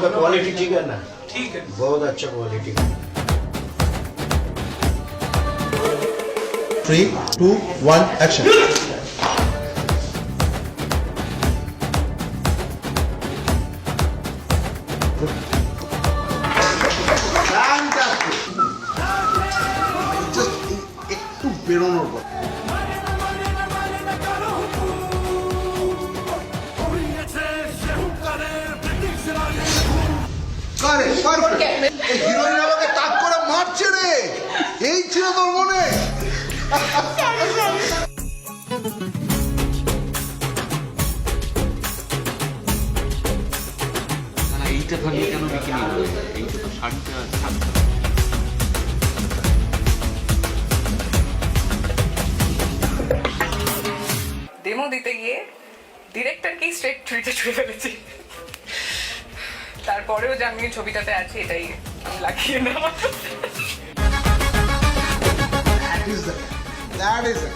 आपका क्वालिटी ठीक है ना? ठीक है। बहुत अच्छा क्वालिटी। 3, 2, 1, action. Just একটু বেরোনোর পর হিরোইন আমাকে তাক করে মারছে রে, এই ছিল তোর মনে? এইটা থাকলে কেন বিকিনি হবে? এইটা তো শাড়িটা থাকবে। ডেমো দিতে গিয়ে ডিরেক্টরকেই স্ট্রেট টুইটে ছুঁয়ে ফেলেছি। তারপরেও যে আমি ছবিটাতে আছি এটাই লাগিয়ে নেওয়া। That is the